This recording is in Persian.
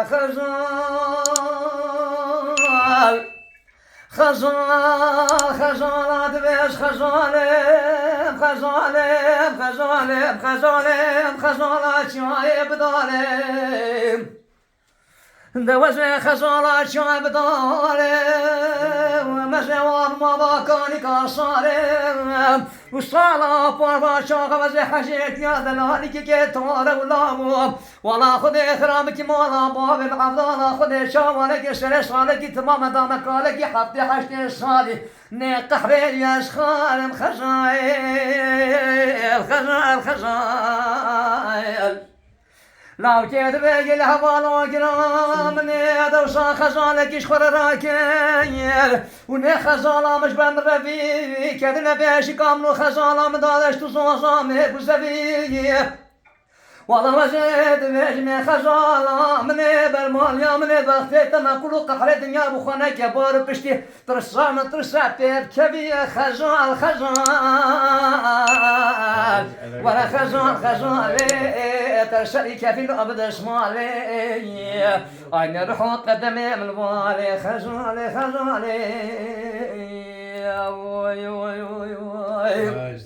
خزال خزال خزالات بيش خزالم خزالم خزالم خزالم خزالات شاي بدالم دوزن خزالات شاي بدالم مشوار مضاكاني كاسالم وصالا باربا شاقة وزي حشيت يا دلالي كي تارة ولامو ولا خدي خرامك مولا باب العبدالة خدي شاوالك سالك تمام دامك لك حبتي حشتي صالي نقحري يا شخالم خزايل خزايل خزايل لو تدبق الهوالو جرام نيدو صا خزالك يشخر راكيل ونخزالا مش بمرفي كدنا بيش كاملو خزالا مدادش تصوصا مهبو زفي والله ما زيد بيجمي خزالا مني بالمال يا مني بختيت ما كلو قحرت يا ابو خانك يا بار بشتي ترسا من ترسا تبكي خزال خزال ولا خزال خزال ترسلي كفي الابد اسمالي اين رحوت قدمي من بالي خزال خزال وي وي وي وي